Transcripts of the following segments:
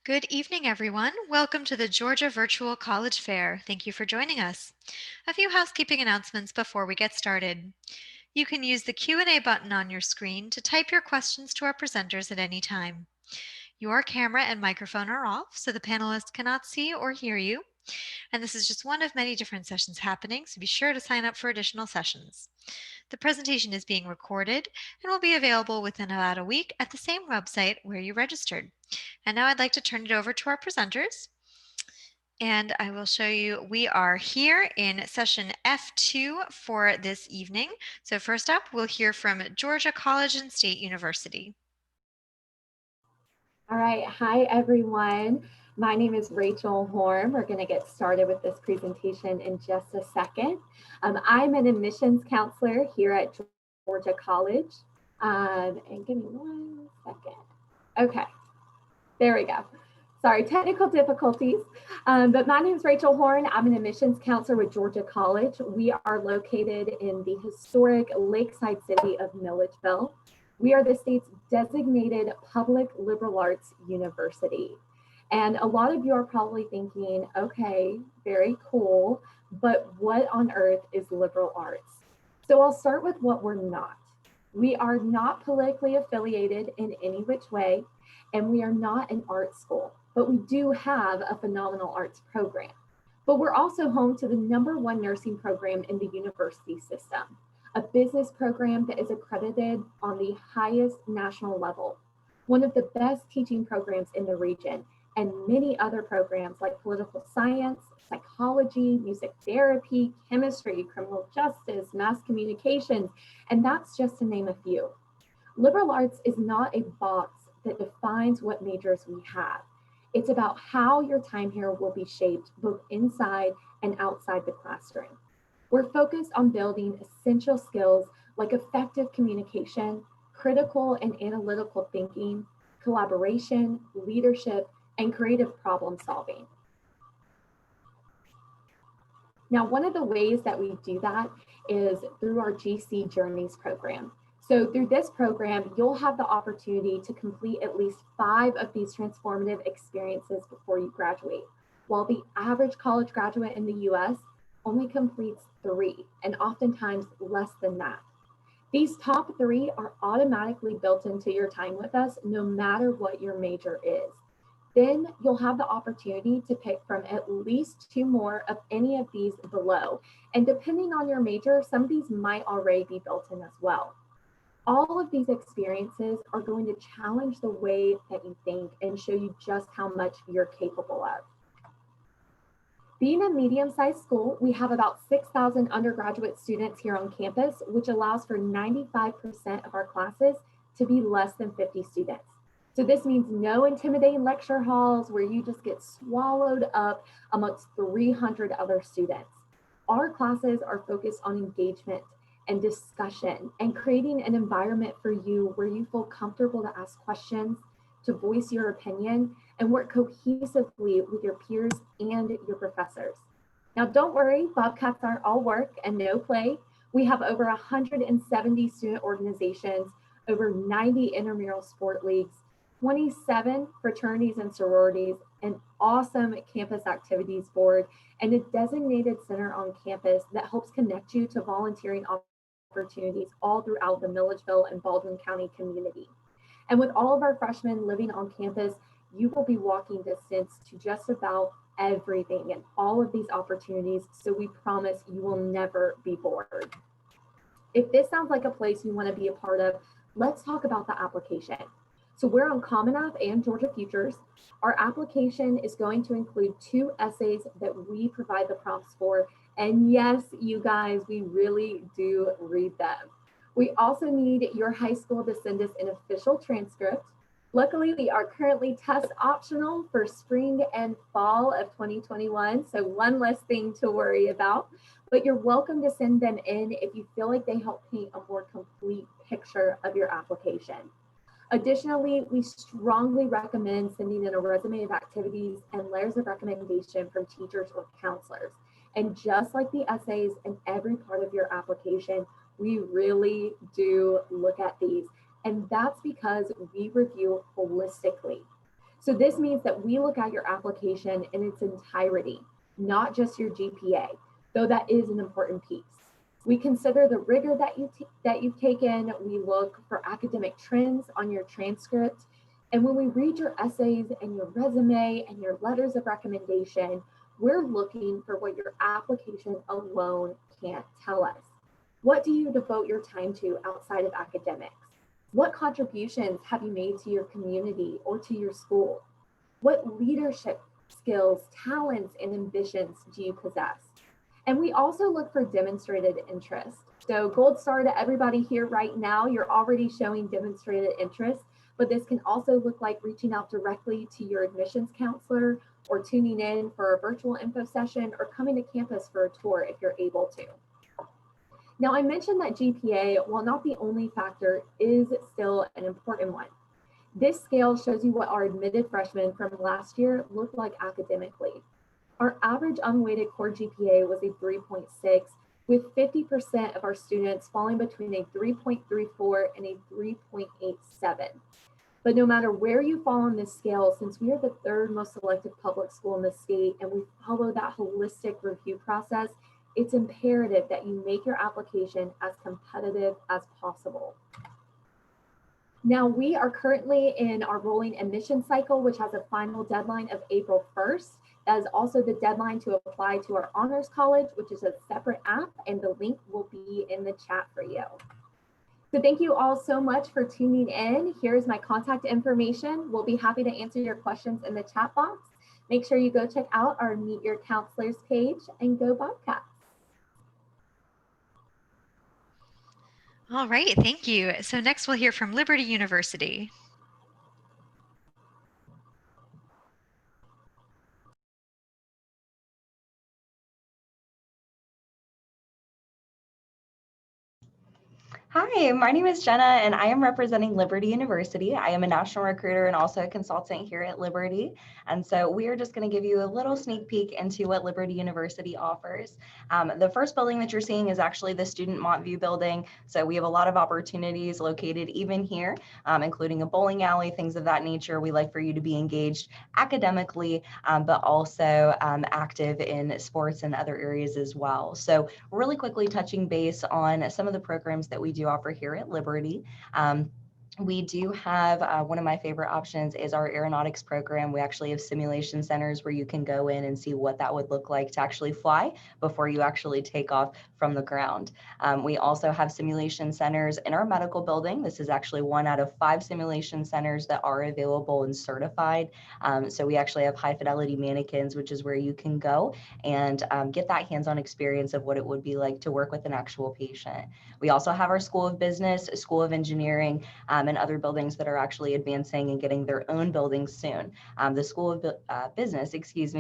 Good evening, everyone. Welcome to the Georgia Virtual College Fair. Thank you for joining us. A few housekeeping announcements before we get started. You can use the Q&A button on your screen to type your questions to our presenters at any time. Your camera and microphone are off, so the panelists cannot see or hear you. And this is just one of many different sessions happening, so be sure to sign up for additional sessions. The presentation is being recorded and will be available within about a week at the same website where you registered. And now I'd like to turn it over to our presenters. And I will show you, we are here in session F2 for this evening. So first up, we'll hear from Georgia College and State University. All right, hi everyone. My name is Rachel Horn. We're going to get started with this presentation in just a second. I'm an admissions counselor here at Georgia College. And give me 1 second. Okay, there we go. Sorry, technical difficulties. But my name is Rachel Horn. I'm an admissions counselor with Georgia College. We are located in the historic lakeside city of Milledgeville. We are the state's designated public liberal arts university. And a lot of you are probably thinking, okay, very cool, but what on earth is liberal arts? So I'll start with what we're not. We are not politically affiliated in any which way, and we are not an art school, but we do have a phenomenal arts program. But we're also home to the #1 nursing program in the university system, a business program that is accredited on the highest national level, one of the best teaching programs in the region, and many other programs like political science, psychology, music therapy, chemistry, criminal justice, mass communications, and that's just to name a few. Liberal arts is not a box that defines what majors we have. It's about how your time here will be shaped both inside and outside the classroom. We're focused on building essential skills like effective communication, critical and analytical thinking, collaboration, leadership, and creative problem solving. Now, one of the ways that we do that is through our GC Journeys program. So through this program, you'll have the opportunity to complete at least 5 of these transformative experiences before you graduate, while the average college graduate in the US only completes 3, and oftentimes less than that. These top 3 are automatically built into your time with us, no matter what your major is. Then you'll have the opportunity to pick from at least 2 more of any of these below. And depending on your major, some of these might already be built in as well. All of these experiences are going to challenge the way that you think and show you just how much you're capable of. Being a medium-sized school, we have about 6,000 undergraduate students here on campus, which allows for 95% of our classes to be less than 50 students. So this means no intimidating lecture halls where you just get swallowed up amongst 300 other students. Our classes are focused on engagement and discussion and creating an environment for you where you feel comfortable to ask questions, to voice your opinion, and work cohesively with your peers and your professors. Now, don't worry, Bobcats aren't all work and no play. We have over 170 student organizations, over 90 intramural sport leagues, 27 fraternities and sororities, an awesome campus activities board, and a designated center on campus that helps connect you to volunteering opportunities all throughout the Milledgeville and Baldwin County community. And with all of our freshmen living on campus, you will be walking distance to just about everything and all of these opportunities, so we promise you will never be bored. If this sounds like a place you want to be a part of, let's talk about the application. So we're on Common App and Georgia Futures. Our application is going to include 2 essays that we provide the prompts for. And yes, you guys, we really do read them. We also need your high school to send us an official transcript. Luckily, we are currently test optional for spring and fall of 2021, so one less thing to worry about. But you're welcome to send them in if you feel like they help paint a more complete picture of your application. Additionally, we strongly recommend sending in a resume of activities and letters of recommendation from teachers or counselors. And just like the essays and every part of your application, we really do look at these. And that's because we review holistically. So this means that we look at your application in its entirety, not just your GPA, though that is an important piece. We consider the rigor that you've taken. We look for academic trends on your transcript. And when we read your essays and your resume and your letters of recommendation, we're looking for what your application alone can't tell us. What do you devote your time to outside of academics? What contributions have you made to your community or to your school? What leadership skills, talents, and ambitions do you possess? And we also look for demonstrated interest. So gold star to everybody here right now, you're already showing demonstrated interest, but this can also look like reaching out directly to your admissions counselor or tuning in for a virtual info session or coming to campus for a tour if you're able to. Now, I mentioned that GPA, while not the only factor, is still an important one. This scale shows you what our admitted freshmen from last year looked like academically. Our average unweighted core GPA was a 3.6, with 50% of our students falling between a 3.34 and a 3.87. But no matter where you fall on this scale, since we are the third most selective public school in the state and we follow that holistic review process, it's imperative that you make your application as competitive as possible. Now, we are currently in our rolling admission cycle, which has a final deadline of April 1st. That is also the deadline to apply to our Honors College, which is a separate app, and the link will be in the chat for you. So thank you all so much for tuning in. Here's my contact information. We'll be happy to answer your questions in the chat box. Make sure you go check out our Meet Your Counselors page and go Bobcats. All right, thank you. So next we'll hear from Liberty University. Hi, my name is Jenna and I am representing Liberty University. I am a national recruiter and also a consultant here at Liberty. And so we are just going to give you a little sneak peek into what Liberty University offers. The first building that you're seeing is actually the student Montview building. So we have a lot of opportunities located even here, including a bowling alley, things of that nature. We like for you to be engaged academically, but also active in sports and other areas as well. So really quickly touching base on some of the programs that we do offer here at Liberty. We do have one of my favorite options is our aeronautics program. We actually have simulation centers where you can go in and see what that would look like to actually fly before you actually take off from the ground. We also have simulation centers in our medical building. This is actually 1 out of 5 simulation centers that are available and certified. So we actually have high fidelity mannequins, which is where you can go and get that hands-on experience of what it would be like to work with an actual patient. We also have our School of Business, School of Engineering, and other buildings that are actually advancing and getting their own buildings soon. The School of Business,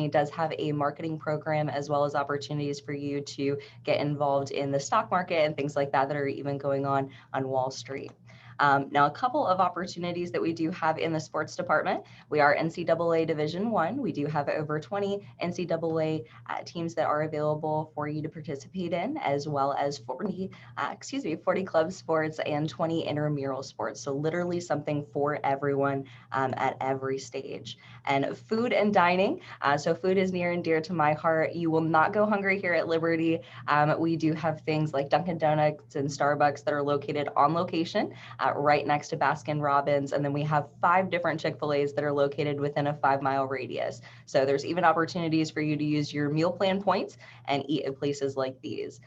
does have a marketing program as well as opportunities for you to get involved in the stock market and things like that that are even going on Wall Street. Now, a couple of opportunities that we do have in the sports department. We are NCAA Division I. We do have over 20 NCAA teams that are available for you to participate in, as well as 40 club sports and 20 intramural sports. So literally something for everyone at every stage. And food and dining. So food is near and dear to my heart. You will not go hungry here at Liberty. We do have things like Dunkin' Donuts and Starbucks that are located on location. Right next to Baskin Robbins. And then we have 5 different Chick-fil-A's that are located within a 5-mile radius. So there's even opportunities for you to use your meal plan points and eat at places like these.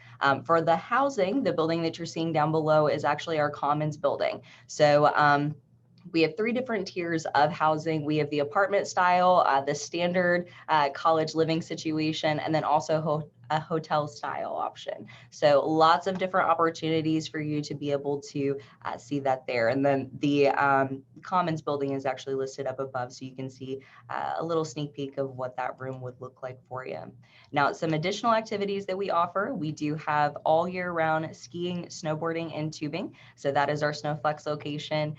For the housing, the building that you're seeing down below is actually our Commons building. So we have 3 different tiers of housing. We have the apartment style, the standard college living situation, and then also a hotel style option. So lots of different opportunities for you to be able to see that there. And then the Commons building is actually listed up above, so you can see a little sneak peek of what that room would look like for you. Now, some additional activities that we offer, we do have all year round skiing, snowboarding, and tubing. So that is our Snowflex location,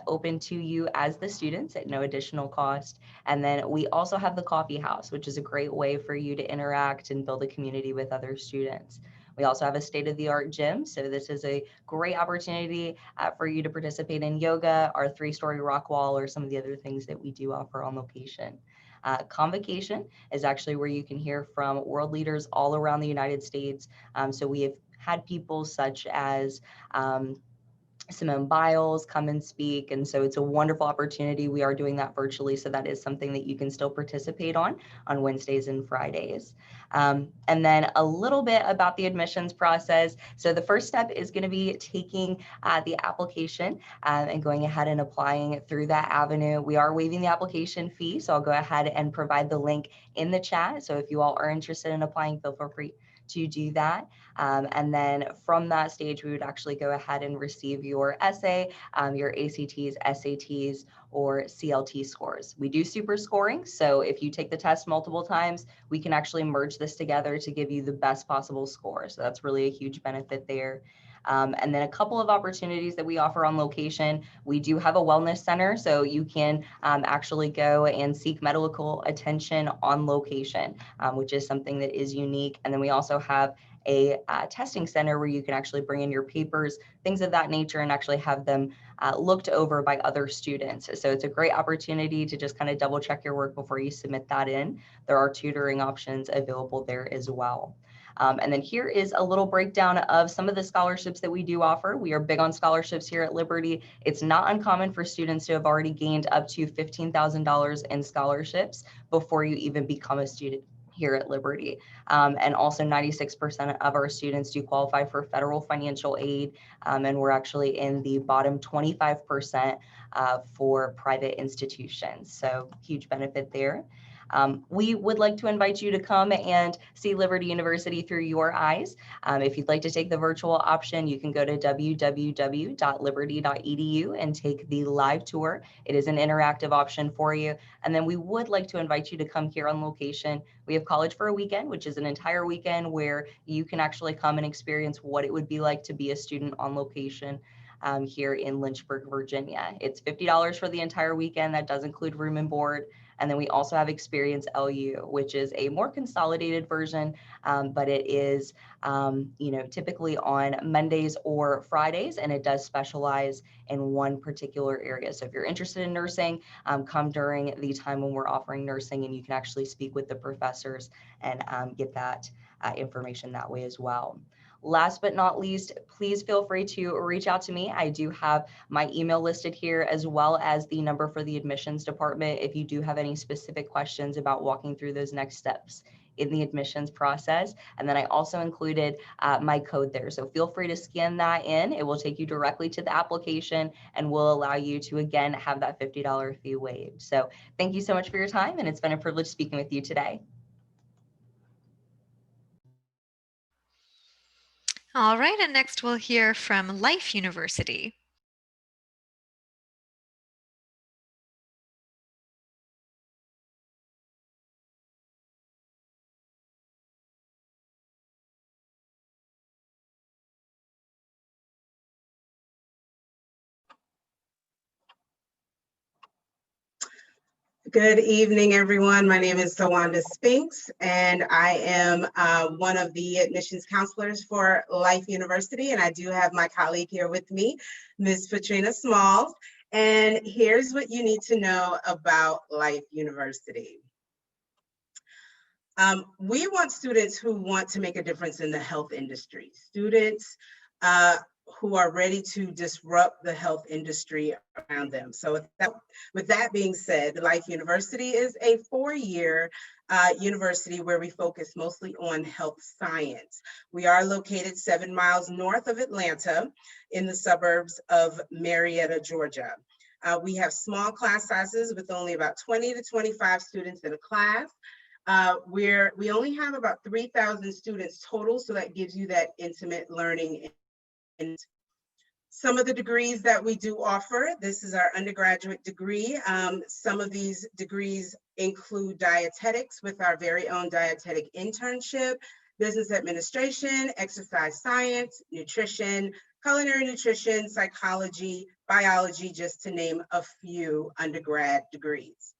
open to you as the students at no additional cost. And then we also have the coffee house, which is a great way for you to interact and build a community with other students. We also have a state-of-the-art gym, so this is a great opportunity for you to participate in yoga, our 3-story rock wall, or some of the other things that we do offer on location. Convocation is actually where you can hear from world leaders all around the United States. So we have had people such as Simone Biles come and speak. And so it's a wonderful opportunity. We are doing that virtually. So that is something that you can still participate on Wednesdays and Fridays. And then a little bit about the admissions process. So the first step is going to be taking the application and going ahead and applying through that avenue. We are waiving the application fee. So I'll go ahead and provide the link in the chat. So if you all are interested in applying, feel free to do that. And then from that stage, we would actually go ahead and receive your essay, your ACTs, SATs, or CLT scores. We do super scoring. So if you take the test multiple times, we can actually merge this together to give you the best possible score. So that's really a huge benefit there. And then a couple of opportunities that we offer on location. We do have a wellness center, so you can actually go and seek medical attention on location, which is something that is unique. And then we also have a testing center where you can actually bring in your papers, things of that nature, and actually have them looked over by other students. So it's a great opportunity to just kind of double check your work before you submit that in. There are tutoring options available there as well. And then here is a little breakdown of some of the scholarships that we do offer. We are big on scholarships here at Liberty. It's not uncommon for students to have already gained up to $15,000 in scholarships before you even become a student here at Liberty. And also 96% of our students do qualify for federal financial aid. And we're actually in the bottom 25% for private institutions. So huge benefit there. We would like to invite you to come and see Liberty University through your eyes. If you'd like to take the virtual option, you can go to www.liberty.edu and take the live tour. It is an interactive option for you. And then we would like to invite you to come here on location. We have College for a Weekend, which is an entire weekend where you can actually come and experience what it would be like to be a student on location. Here in Lynchburg, Virginia. It's $50 for the entire weekend. That does include room and board. And then we also have Experience LU, which is a more consolidated version, but it is, typically on Mondays or Fridays, and it does specialize in one particular area. So if you're interested in nursing, come during the time when we're offering nursing, and you can actually speak with the professors and get that information that way as well. Last but not least, please feel free to reach out to me. I do have my email listed here, as well as the number for the admissions department if you do have any specific questions about walking through those next steps in the admissions process. And then I also included my code there. So feel free to scan that in. It will take you directly to the application and will allow you to, again, have that $50 fee waived. So thank you so much for your time, and it's been a privilege speaking with you today. All right, and next we'll hear from Life University. Good evening, everyone. My name is Tawanda Spinks, and I am one of the admissions counselors for Life University, and I do have my colleague here with me, Ms. Patrina Smalls. And here's what you need to know about Life University. We want students who want to make a difference in the health industry, students who are ready to disrupt the health industry around them. So with that being said, Life University is a 4-year university where we focus mostly on health science. We are located 7 miles north of Atlanta in the suburbs of Marietta, Georgia. We have small class sizes with only about 20 to 25 students in a class. We only have about 3,000 students total, so that gives you that intimate learning. And some of the degrees that we do offer, this is our undergraduate degree. Some of these degrees include dietetics with our very own dietetic internship, business administration, exercise science, nutrition, culinary nutrition, psychology, biology, just to name a few undergrad degrees.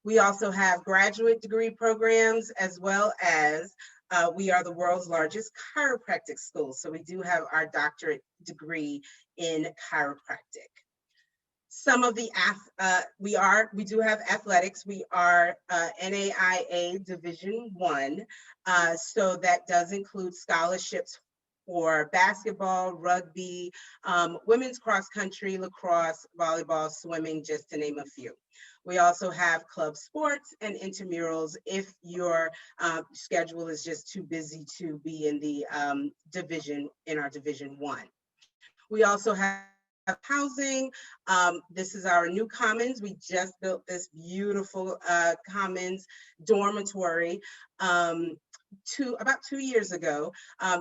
We also have graduate degree programs as well as We are the world's largest chiropractic school. So we do have our doctorate degree in chiropractic. Some of the, we do have athletics. We are NAIA Division I. So that does include scholarships for basketball, rugby, women's cross country, lacrosse, volleyball, swimming, just to name a few. We also have club sports and intramurals if your schedule is just too busy to be in the in our Division I. We also have housing. This is our new commons. We just built this beautiful commons dormitory about 2 years ago,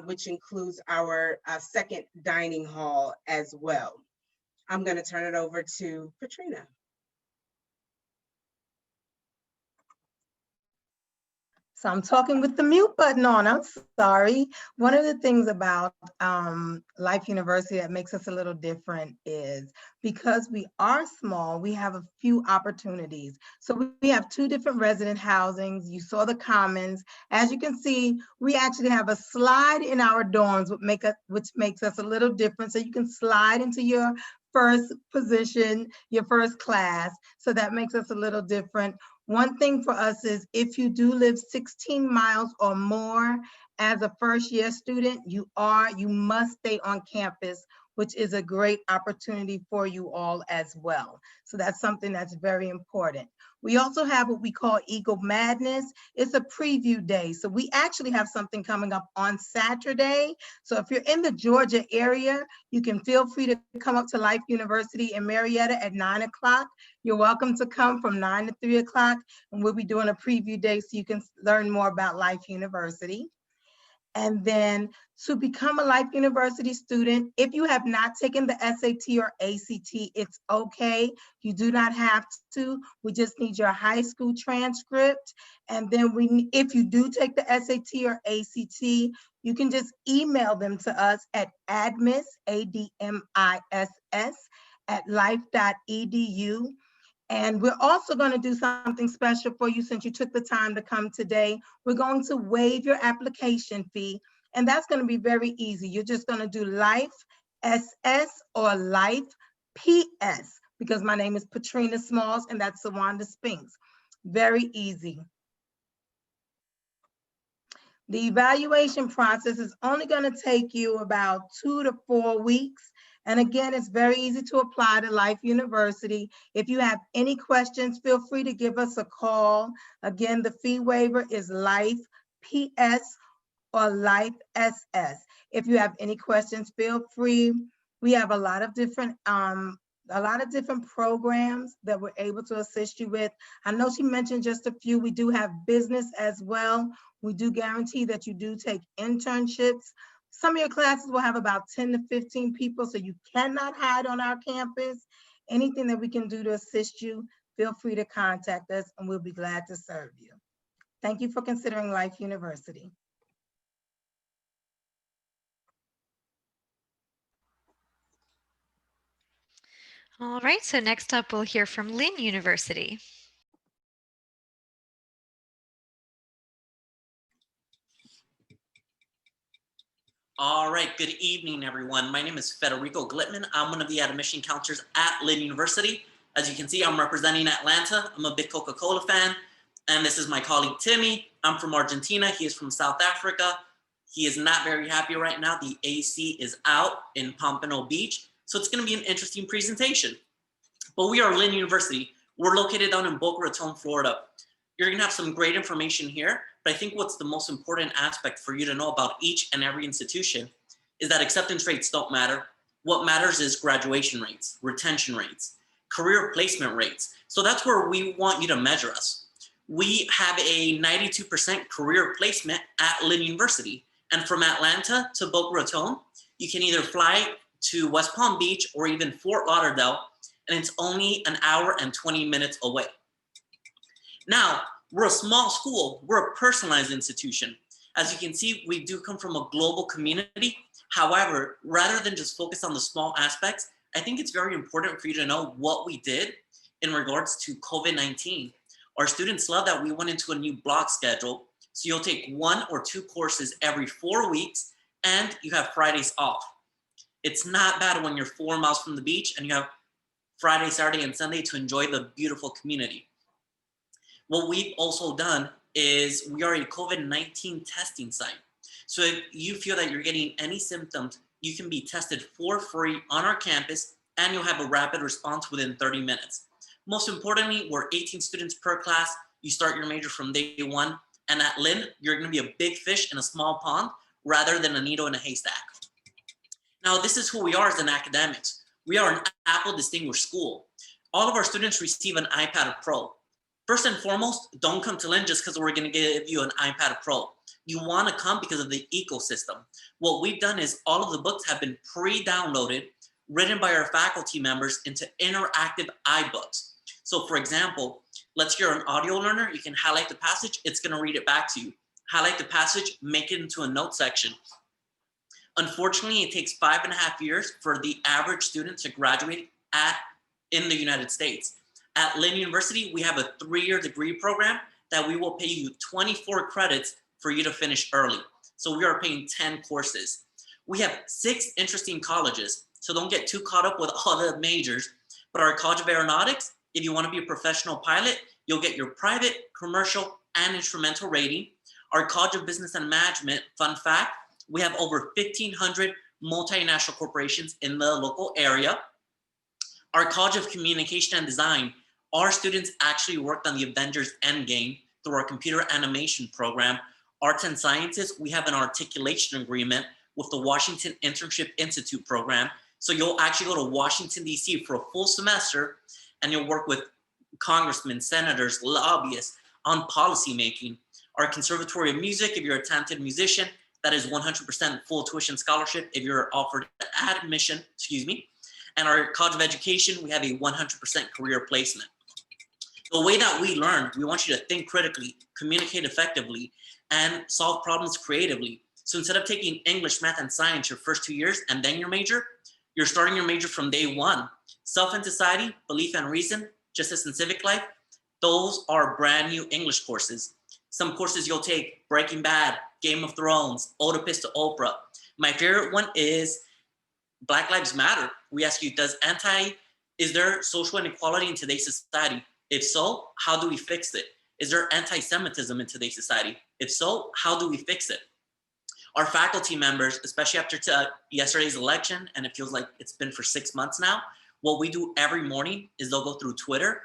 which includes our second dining hall as well. I'm going to turn it over to Patrina. So I'm talking with the mute button on, I'm sorry. One of the things about Life University that makes us a little different is because we are small, we have a few opportunities. So we have 2 different resident housings. You saw the commons. As you can see, we actually have a slide in our dorms, which makes us a little different. So you can slide into your first position, your first class. So that makes us a little different. One thing for us is if you do live 16 miles or more as a first year student, you must stay on campus, which is a great opportunity for you all as well. So that's something that's very important. We also have what we call Eagle Madness. It's a preview day. So we actually have something coming up on Saturday. So if you're in the Georgia area, you can feel free to come up to Life University in Marietta at 9 o'clock. You're welcome to come from 9 to 3 o'clock, and we'll be doing a preview day so you can learn more about Life University. And then to become a Life University student, if you have not taken the SAT or ACT, it's okay. You do not have to. We just need your high school transcript. And then if you do take the SAT or ACT, you can just email them to us at admiss, ADMISS, at life.edu. And we're also going to do something special for you since you took the time to come today. We're going to waive your application fee, and that's going to be very easy. You're just going to do Life SS or Life PS because my name is Patrina Smalls and that's Sawanda Spinks. Very easy. The evaluation process is only going to take you about 2 to 4 weeks. And again, it's very easy to apply to Life University. If you have any questions, feel free to give us a call. Again, the fee waiver is Life PS or Life SS. If you have any questions, feel free. We have a lot of different programs that we're able to assist you with. I know she mentioned just a few. We do have business as well. We do guarantee that you do take internships. Some of your classes will have about 10 to 15 people, so you cannot hide on our campus. Anything that we can do to assist you, feel free to contact us and we'll be glad to serve you. Thank you for considering Life University. All right, so next up we'll hear from Lynn University. All right, good evening, everyone. My name is Federico Glitman. I'm one of the admission counselors at Lynn University. As you can see, I'm representing Atlanta. I'm a big Coca-Cola fan. And this is my colleague, Timmy. I'm from Argentina. He is from South Africa. He is not very happy right now. The AC is out in Pompano Beach. So it's gonna be an interesting presentation. But we are Lynn University. We're located down in Boca Raton, Florida. You're gonna have some great information here, but I think what's the most important aspect for you to know about each and every institution is that acceptance rates don't matter. What matters is graduation rates, retention rates, career placement rates. So that's where we want you to measure us. We have a 92% career placement at Lynn University. And from Atlanta to Boca Raton, you can either fly to West Palm Beach or even Fort Lauderdale, and it's only an hour and 20 minutes away. Now, we're a small school, we're a personalized institution. As you can see, we do come from a global community. However, rather than just focus on the small aspects, I think it's very important for you to know what we did in regards to COVID-19. Our students love that we went into a new block schedule. So you'll take 1 or 2 courses every 4 weeks, and you have Fridays off. It's not bad when you're 4 miles from the beach and you have Friday, Saturday, and Sunday to enjoy the beautiful community. What we've also done is we are a COVID-19 testing site. So if you feel that you're getting any symptoms, you can be tested for free on our campus, and you'll have a rapid response within 30 minutes. Most importantly, we're 18 students per class. You start your major from day 1. And at Lynn, you're going to be a big fish in a small pond rather than a needle in a haystack. Now, this is who we are as an academics. We are an Apple Distinguished School. All of our students receive an iPad Pro. First and foremost, don't come to Lynn just because we're going to give you an iPad Pro. You want to come because of the ecosystem. What we've done is all of the books have been pre-downloaded, written by our faculty members into interactive iBooks. So for example, let's say you're an audio learner, you can highlight the passage, it's going to read it back to you. Highlight the passage, make it into a note section. Unfortunately, it takes 5.5 years for the average student to graduate in the United States. At Lynn University, we have a 3-year degree program that we will pay you 24 credits for you to finish early. So we are paying 10 courses. We have 6 interesting colleges, so don't get too caught up with all the majors. But our College of Aeronautics, if you want to be a professional pilot, you'll get your private, commercial, and instrumental rating. Our College of Business and Management, fun fact, we have over 1,500 multinational corporations in the local area. Our College of Communication and Design, our students actually worked on the Avengers Endgame through our computer animation program. Arts and Sciences, we have an articulation agreement with the Washington Internship Institute program. So you'll actually go to Washington, D.C. for a full semester, and you'll work with congressmen, senators, lobbyists on policy making. Our Conservatory of Music, if you're a talented musician, that is 100% full tuition scholarship if you're offered admission, And our College of Education, we have a 100% career placement. The way that we learn, we want you to think critically, communicate effectively, and solve problems creatively. So instead of taking English, math, and science your first 2 years and then your major, you're starting your major from day 1. Self and Society, Belief and Reason, Justice and Civic Life, those are brand new English courses. Some courses you'll take, Breaking Bad, Game of Thrones, Oedipus to Oprah. My favorite one is Black Lives Matter. We ask you, is there social inequality in today's society? If so, how do we fix it? Is there anti-Semitism in today's society? If so, how do we fix it? Our faculty members, especially after yesterday's election, and it feels like it's been for 6 months now, what we do every morning is they'll go through Twitter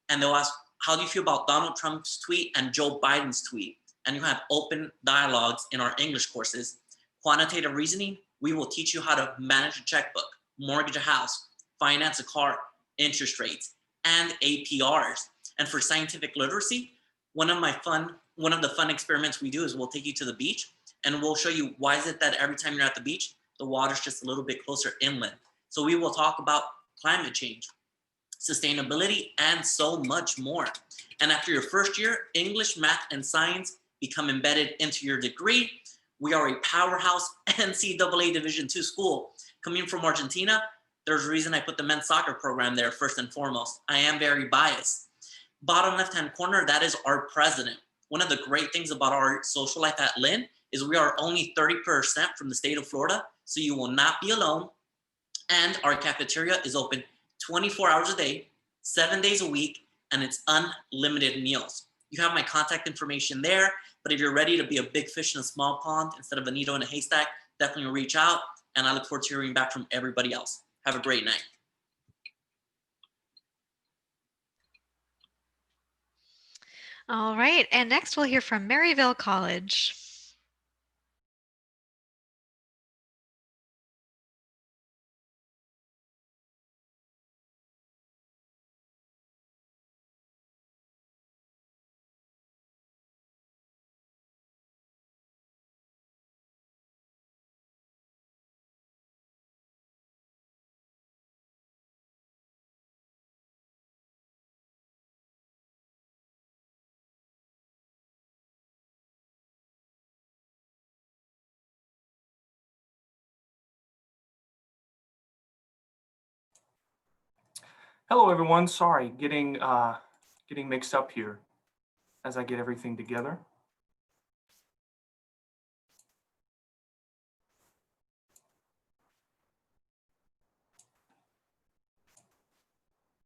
and they'll ask, how do you feel about Donald Trump's tweet and Joe Biden's tweet? And you have open dialogues in our English courses. Quantitative reasoning, we will teach you how to manage a checkbook, mortgage a house, finance a car, interest rates, and APRs. And for scientific literacy, one of the fun experiments we do is we'll take you to the beach and we'll show you why is it that every time you're at the beach, the water's just a little bit closer inland. So we will talk about climate change, sustainability, and so much more. And after your first year, English, math, and science become embedded into your degree. We are a powerhouse NCAA Division II school. Coming from Argentina, there's a reason I put the men's soccer program there first and foremost. I am very biased. Bottom left-hand corner, that is our president. One of the great things about our social life at Lynn is we are only 30% from the state of Florida, so you will not be alone. And our cafeteria is open 24 hours a day, 7 days a week, and it's unlimited meals. You have my contact information there, but if you're ready to be a big fish in a small pond instead of a needle in a haystack, definitely reach out, and I look forward to hearing back from everybody else. Have a great night. All right, and next we'll hear from Maryville College. Hello, everyone. Sorry, getting mixed up here as I get everything together.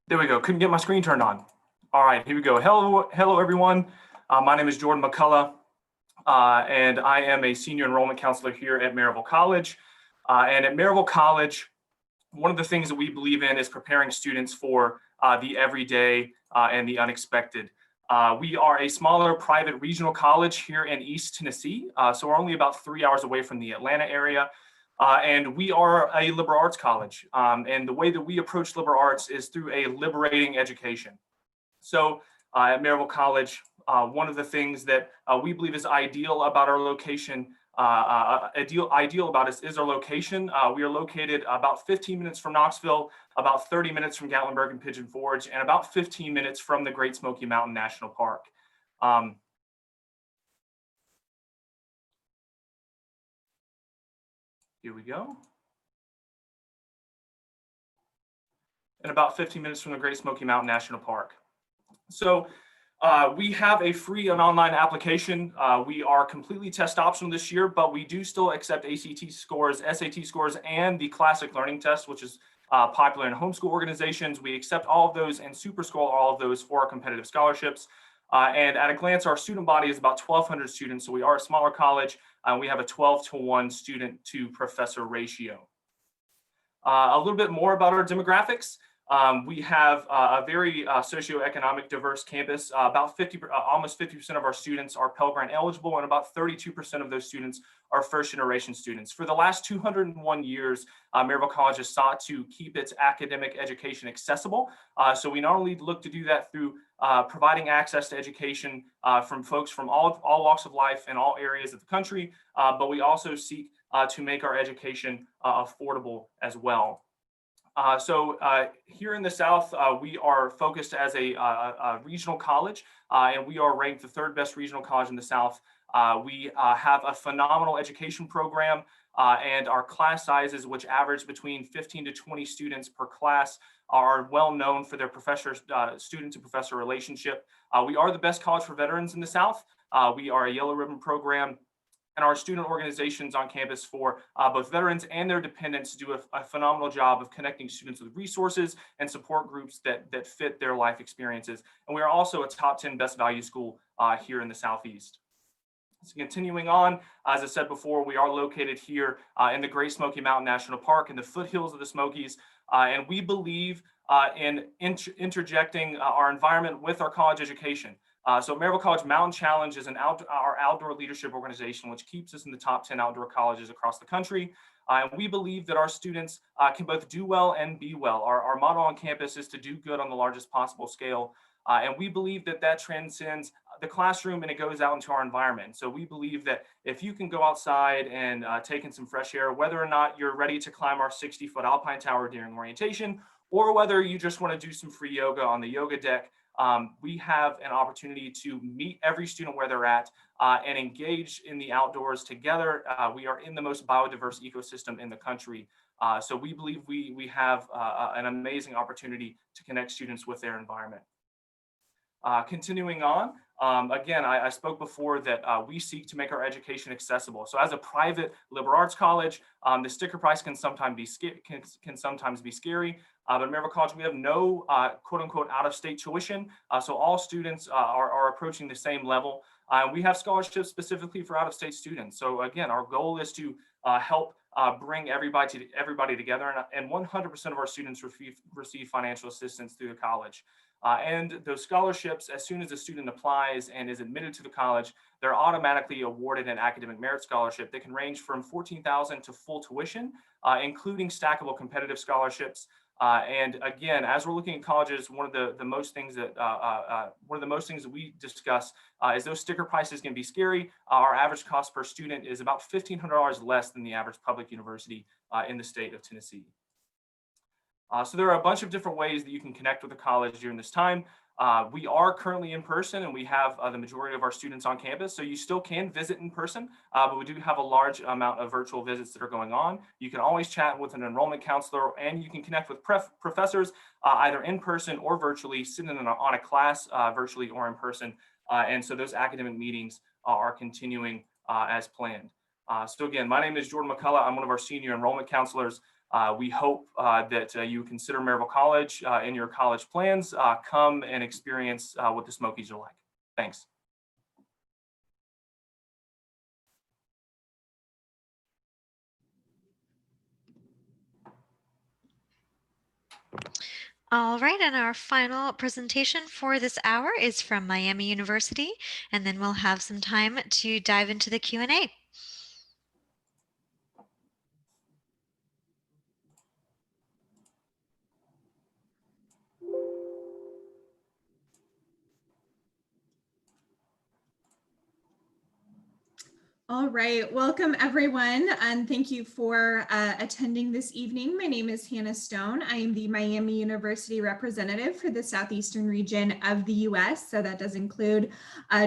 There we go. Couldn't get my screen turned on. All right, here we go. Hello everyone. My name is Jordan McCullough, and I am a senior enrollment counselor here at Maryville College. And at Maryville College, one of the things that we believe in is preparing students for the everyday and the unexpected. We are a smaller private regional college here in East Tennessee, so we're only about 3 hours away from the Atlanta area. And we are a liberal arts college. And the way that we approach liberal arts is through a liberating education. So at Maryville College, one of the things that we believe is ideal about our location, ideal about us is our location. We are located about 15 minutes from Knoxville, about 30 minutes from Gatlinburg and Pigeon Forge, and about 15 minutes from the Great Smoky Mountain National Park. Here we go. And about 15 minutes from the Great Smoky Mountain National Park. So we have a free and online application. We are completely test optional this year, but we do still accept ACT scores, SAT scores, and the classic learning test, which is popular in homeschool organizations. We accept all of those and super score all of those for our competitive scholarships. And at a glance, our student body is about 1,200 students. So we are a smaller college. We have a 12-to-1 student to professor ratio. A little bit more about our demographics. We have a very socioeconomic diverse campus. About almost 50% of our students are Pell Grant eligible, and about 32% of those students are first-generation students. For the last 201 years, Maryville College has sought to keep its academic education accessible. So we not only look to do that through providing access to education from folks from all walks of life and all areas of the country, but we also seek to make our education affordable as well. So here in the South, we are focused as a regional college, and we are ranked the 3rd best regional college in the South. We have a phenomenal education program, and our class sizes, which average between 15 to 20 students per class, are well known for their student to professor relationship. We are the best college for veterans in the South. We are a yellow ribbon program, and our student organizations on campus for both veterans and their dependents do a phenomenal job of connecting students with resources and support groups that fit their life experiences. And we are also a top 10 best value school here in the Southeast. So continuing on, as I said before, we are located here in the Great Smoky Mountain National Park in the foothills of the Smokies. And we believe in interjecting our environment with our college education. So Maryville College Mountain Challenge is our outdoor leadership organization, which keeps us in the top 10 outdoor colleges across the country. And we believe that our students can both do well and be well. Our motto on campus is to do good on the largest possible scale. And we believe that that transcends the classroom and it goes out into our environment. So we believe that if you can go outside and take in some fresh air, whether or not you're ready to climb our 60-foot alpine tower during orientation, or whether you just want to do some free yoga on the yoga deck, we have an opportunity to meet every student where they're at and engage in the outdoors together. We are in the most biodiverse ecosystem in the country. So we believe we have an amazing opportunity to connect students with their environment. Continuing on, again, I spoke before that we seek to make our education accessible. So as a private liberal arts college, the sticker price can sometimes be scary. But at Maryville College, we have no quote unquote out-of-state tuition. So all students are approaching the same level. We have scholarships specifically for out-of-state students. So again, our goal is to help bring everybody together, and 100% of our students receive financial assistance through the college. And those scholarships, as soon as a student applies and is admitted to the college, they're automatically awarded an academic merit scholarship that can range from $14,000 to full tuition, including stackable competitive scholarships. And again, as we're looking at colleges, one of the most things that we discuss is those sticker prices can be scary. Our average cost per student is about $1,500 less than the average public university in the state of Tennessee. So there are a bunch of different ways that you can connect with the college during this time. We are currently in person, and we have the majority of our students on campus. So you still can visit in person, but we do have a large amount of virtual visits that are going on. You can always chat with an enrollment counselor, and you can connect with professors either in person or virtually, sitting on a class virtually or in person. And so those academic meetings are continuing as planned. So again, my name is Jordan McCullough. I'm one of our senior enrollment counselors. We hope that you consider Maryville College in your college plans. Come and experience what the Smokies are like. Thanks. All right, and our final presentation for this hour is from Miami University, and then we'll have some time to dive into the Q&A. All right, welcome everyone, and thank you for attending this evening. My name is Hannah Stone. I am the Miami University representative for the southeastern region of the US, so that does include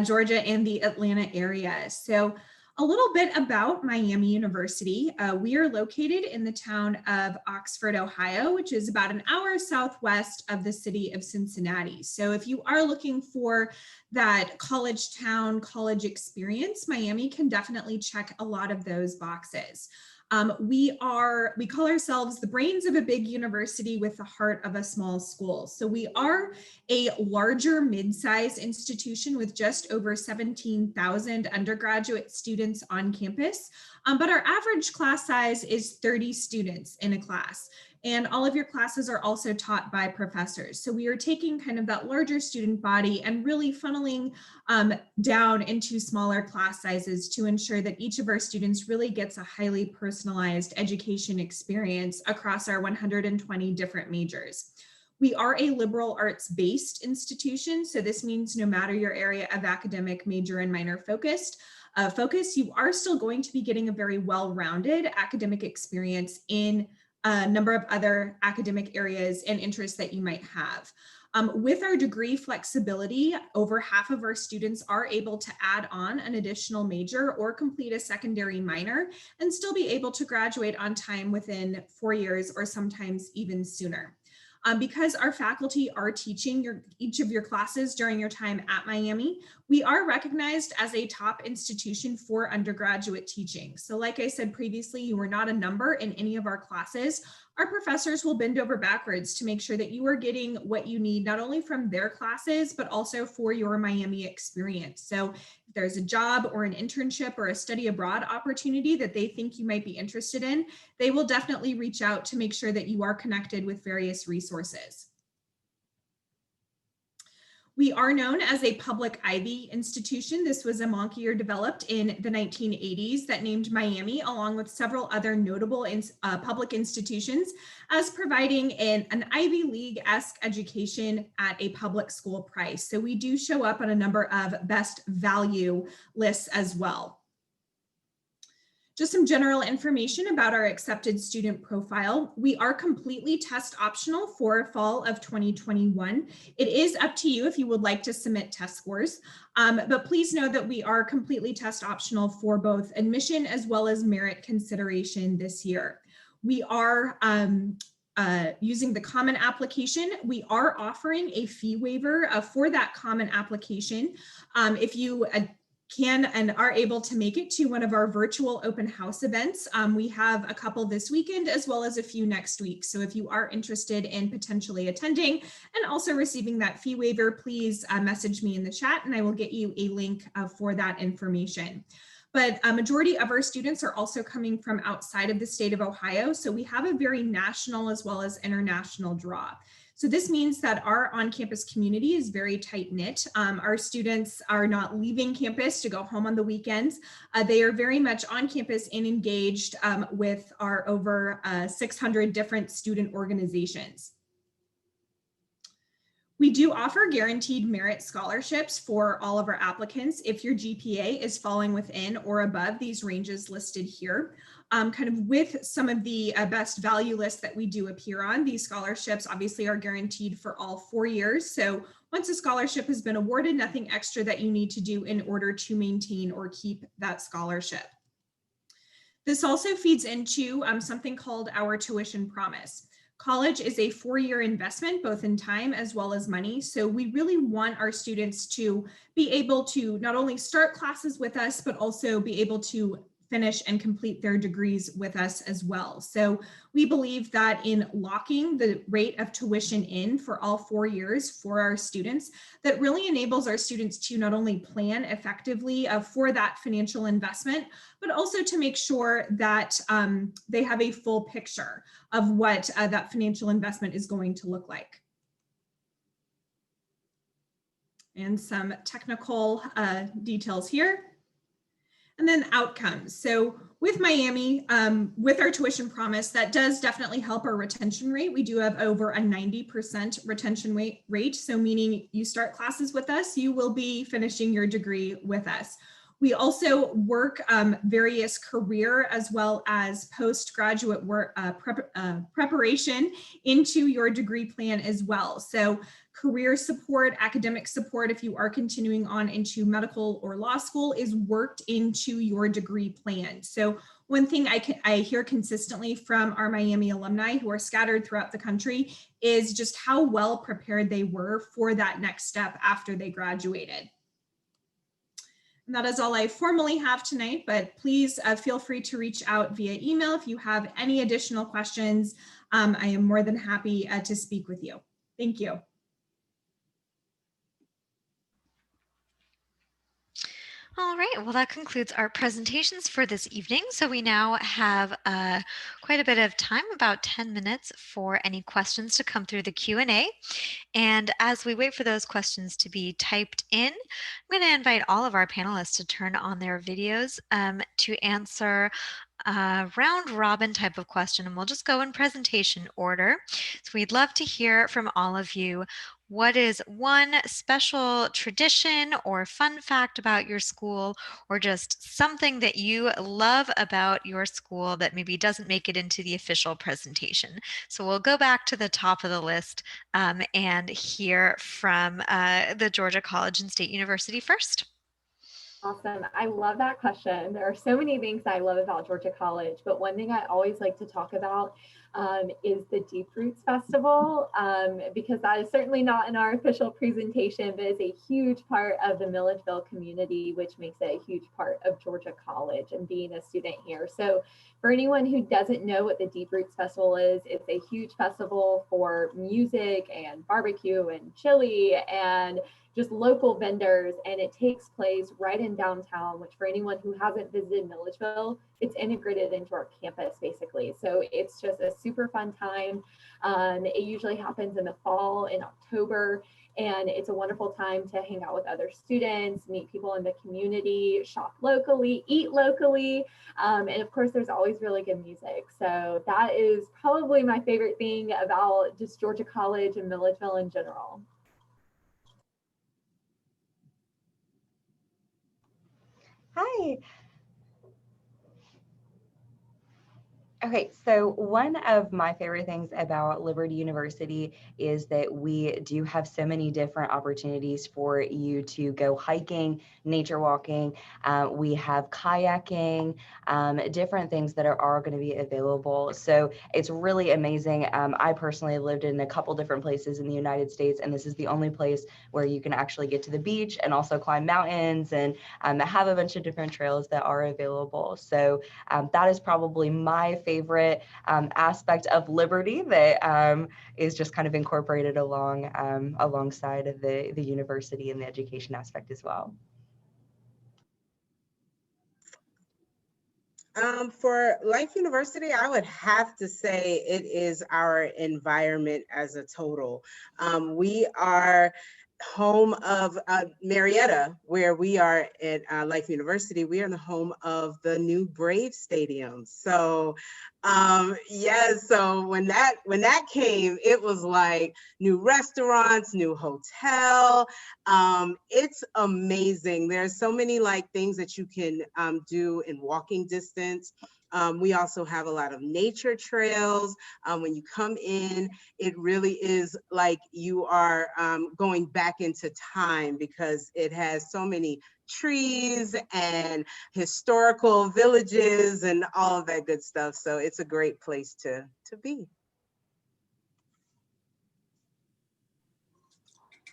Georgia and the Atlanta area. So a little bit about Miami University. We are located in the town of Oxford, Ohio, which is about an hour southwest of the city of Cincinnati. So if you are looking for that college town, college experience, Miami can definitely check a lot of those boxes. We call ourselves the brains of a big university with the heart of a small school. So we are a larger mid-size institution with just over 17,000 undergraduate students on campus, but our average class size is 30 students in a class. And all of your classes are also taught by professors. So we are taking kind of that larger student body and really funneling down into smaller class sizes to ensure that each of our students really gets a highly personalized education experience across our 120 different majors. We are a liberal arts-based institution, so this means no matter your area of academic major and minor focus, you are still going to be getting a very well-rounded academic experience in a number of other academic areas and interests that you might have. With our degree flexibility, over half of our students are able to add on an additional major or complete a secondary minor and still be able to graduate on time within 4 years or sometimes even sooner. Because our faculty are teaching each of your classes during your time at Miami, we are recognized as a top institution for undergraduate teaching. So like I said previously, you are not a number in any of our classes. Our professors will bend over backwards to make sure that you are getting what you need, not only from their classes, but also for your Miami experience. So if there's a job or an internship or a study abroad opportunity that they think you might be interested in, they will definitely reach out to make sure that you are connected with various resources. We are known as a public Ivy institution. This was a mock year developed in the 1980s that named Miami, along with several other notable public institutions, as providing an Ivy League-esque education at a public school price. So we do show up on a number of best value lists as well. Just some general information about our accepted student profile. We are completely test optional for fall of 2021. It is up to you if you would like to submit test scores, but please know that we are completely test optional for both admission as well as merit consideration this year. We are using the common application. We are offering a fee waiver for that common application. If you can and are able to make it to one of our virtual open house events. We have a couple this weekend as well as a few next week. So if you are interested in potentially attending and also receiving that fee waiver, please message me in the chat and I will get you a link for that information. But a majority of our students are also coming from outside of the state of Ohio. So we have a very national as well as international draw. So this means that our on-campus community is very tight-knit. Our students are not leaving campus to go home on the weekends. They are very much on campus and engaged with our over 600 different student organizations. We do offer guaranteed merit scholarships for all of our applicants if your GPA is falling within or above these ranges listed here. Kind of with some of the best value lists that we do appear on, these scholarships obviously are guaranteed for all 4 years. So once a scholarship has been awarded, nothing extra that you need to do in order to maintain or keep that scholarship. This also feeds into something called our tuition promise. College is a 4-year investment, both in time as well as money. So we really want our students to be able to not only start classes with us, but also be able to finish and complete their degrees with us as well. So we believe that in locking the rate of tuition in for all 4 years for our students, that really enables our students to not only plan effectively for that financial investment, but also to make sure that they have a full picture of what that financial investment is going to look like. And some technical details here. And then outcomes. So with Miami, with our tuition promise, that does definitely help our retention rate. We do have over a 90% retention rate. So meaning you start classes with us, you will be finishing your degree with us. We also work various career as well as postgraduate work preparation into your degree plan as well. So career support, academic support, if you are continuing on into medical or law school, is worked into your degree plan. So one thing I hear consistently from our Miami alumni who are scattered throughout the country is just how well prepared they were for that next step after they graduated. And that is all I formally have tonight, but please feel free to reach out via email if you have any additional questions. I am more than happy to speak with you. Thank you. All right, well, that concludes our presentations for this evening. So we now have quite a bit of time, about 10 minutes, for any questions to come through the Q&A. And as we wait for those questions to be typed in, I'm going to invite all of our panelists to turn on their videos to answer a round robin type of question, and we'll just go in presentation order. So we'd love to hear from all of you. What is one special tradition or fun fact about your school, or just something that you love about your school that maybe doesn't make it into the official presentation? So we'll go back to the top of the list and hear from the Georgia College and State University first. Awesome. I love that question. There are so many things I love about Georgia College, but one thing I always like to talk about is the Deep Roots Festival, because that is certainly not in our official presentation, but is a huge part of the Milledgeville community, which makes it a huge part of Georgia College and being a student here. So for anyone who doesn't know what the Deep Roots Festival is, it's a huge festival for music and barbecue and chili and just local vendors, and it takes place right in downtown, which for anyone who hasn't visited Milledgeville, it's integrated into our campus basically. So it's just a super fun time. It usually happens in the fall, in October, and it's a wonderful time to hang out with other students, meet people in the community, shop locally, eat locally, and of course there's always really good music. So that is probably my favorite thing about just Georgia College and Milledgeville in general. Hi. Okay, so one of my favorite things about Liberty University is that we do have so many different opportunities for you to go hiking, nature walking. We have kayaking, different things that are going to be available. So it's really amazing. I personally lived in a couple different places in the United States, and this is the only place where you can actually get to the beach and also climb mountains and have a bunch of different trails that are available. So that is probably my favorite aspect of Liberty that is just kind of incorporated alongside of the university and the education aspect as well. For Life University, I would have to say it is our environment as a total. We are home of Marietta, where we are at Life University. We are the home of the new Brave Stadium. So yes, so when that came, it was like new restaurants, new hotel. It's amazing. There's so many like things that you can do in walking distance. We also have a lot of nature trails. When you come in, it really is like you are going back into time, because it has so many trees and historical villages and all of that good stuff. So it's a great place to be.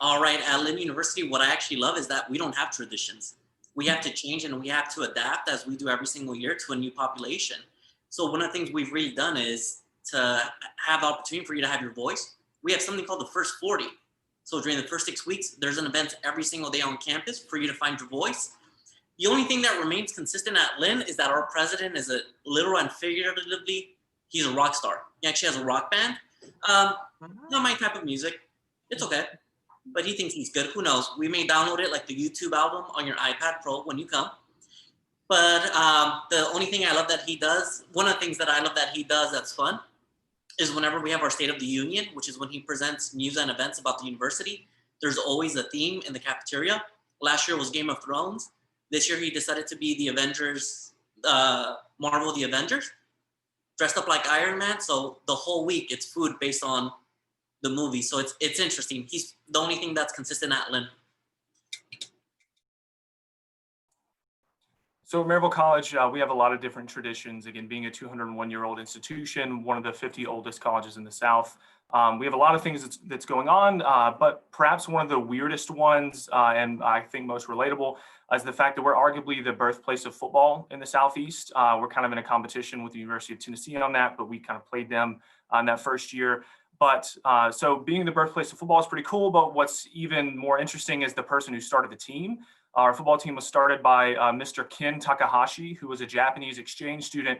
All right, at Lynn University, what I actually love is that we don't have traditions. we have to change and we have to adapt as we do every single year to a new population. So one of the things we've really done is to have the opportunity for you to have your voice. We have something called the First 40. So during the first 6 weeks, there's an event every single day on campus for you to find your voice. The only thing that remains consistent at Lynn is that our president is a literal and figuratively, he's a rock star. He actually has a rock band. Not my type of music. It's okay. But he thinks he's good. Who knows? We may download it like the YouTube album on your iPad Pro when you come. But the only thing I love that he does, one of the things that I love that he does that's fun, is whenever we have our State of the Union, which is when he presents news and events about the university, there's always a theme in the cafeteria. Last year was Game of Thrones. This year he decided to be the Avengers, Marvel the Avengers, dressed up like Iron Man. So the whole week it's food based on the movie. So it's interesting. He's the only thing that's consistent at Lynn. So at Maryville College, we have a lot of different traditions. Again, being a 201-year-old institution, one of the 50 oldest colleges in the South. We have a lot of things that's going on, but perhaps one of the weirdest ones, and I think most relatable, is the fact that we're arguably the birthplace of football in the Southeast. We're kind of in a competition with the University of Tennessee on that, but we kind of played them on that first year. But so being the birthplace of football is pretty cool, but what's even more interesting is the person who started the team. Our football team was started by Mr. Ken Takahashi, who was a Japanese exchange student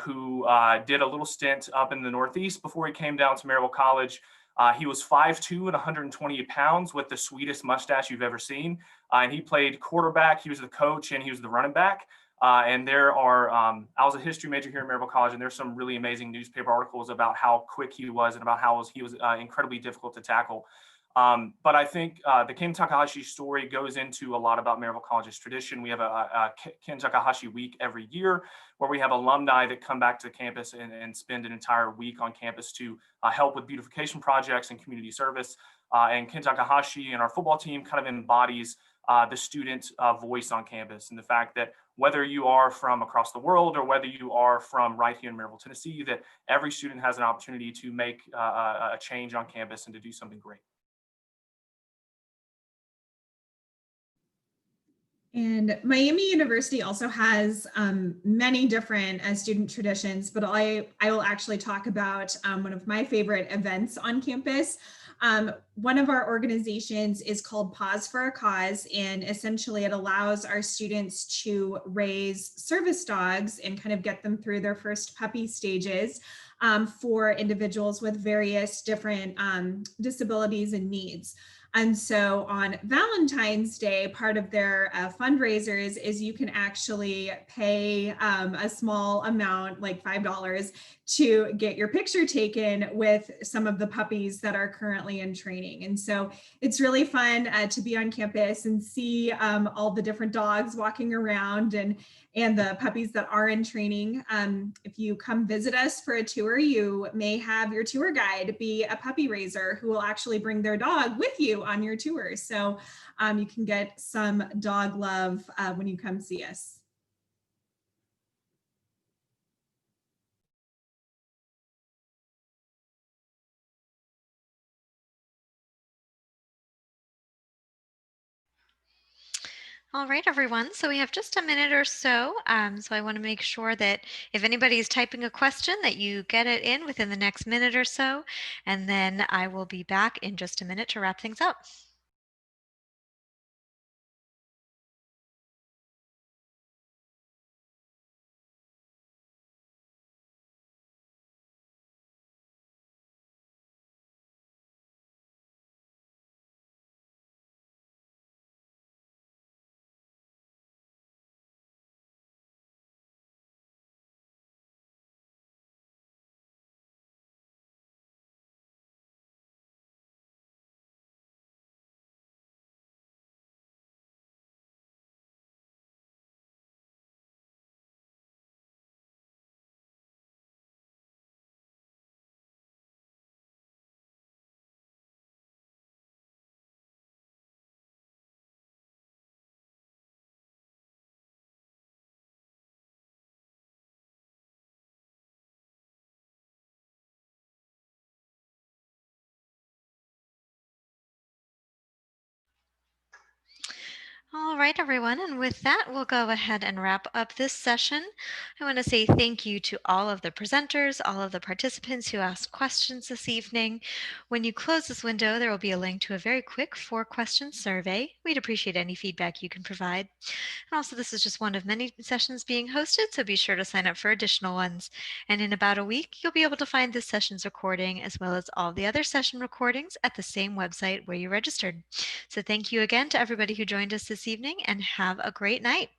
who did a little stint up in the Northeast before he came down to Maryville College. He was 5'2" and 128 pounds with the sweetest mustache you've ever seen. And he played quarterback, he was the coach, and he was the running back. And there are, I was a history major here at Maryville College, and there's some really amazing newspaper articles about how quick he was and about how he was incredibly difficult to tackle. But I think the Ken Takahashi story goes into a lot about Maryville College's tradition. We have a Ken Takahashi week every year where we have alumni that come back to campus and spend an entire week on campus to help with beautification projects and community service. And Ken Takahashi and our football team kind of embodies the student voice on campus, and the fact that whether you are from across the world or whether you are from right here in Maryville, Tennessee, that every student has an opportunity to make a change on campus and to do something great. And Miami University also has many different student traditions, but I will actually talk about one of my favorite events on campus. One of our organizations is called Pause for a Cause, and essentially it allows our students to raise service dogs and kind of get them through their first puppy stages for individuals with various different disabilities and needs. And so on Valentine's Day, part of their fundraisers is you can actually pay a small amount, like $5, to get your picture taken with some of the puppies that are currently in training. And so it's really fun to be on campus and see all the different dogs walking around and the puppies that are in training. If you come visit us for a tour, you may have your tour guide be a puppy raiser who will actually bring their dog with you on your tour. So you can get some dog love when you come see us. All right, everyone. So we have just a minute or so. So I want to make sure that if anybody is typing a question, that you get it in within the next minute or so. And then I will be back in just a minute to wrap things up. All right. right, everyone. And with that, we'll go ahead and wrap up this session. I want to say thank you to all of the presenters, all of the participants who asked questions this evening. When you close this window, there will be a link to a very quick 4-question survey. We'd appreciate any feedback you can provide. And also, this is just one of many sessions being hosted, so be sure to sign up for additional ones. And in about a week, you'll be able to find this session's recording as well as all the other session recordings at the same website where you registered. So thank you again to everybody who joined us this evening, and have a great night.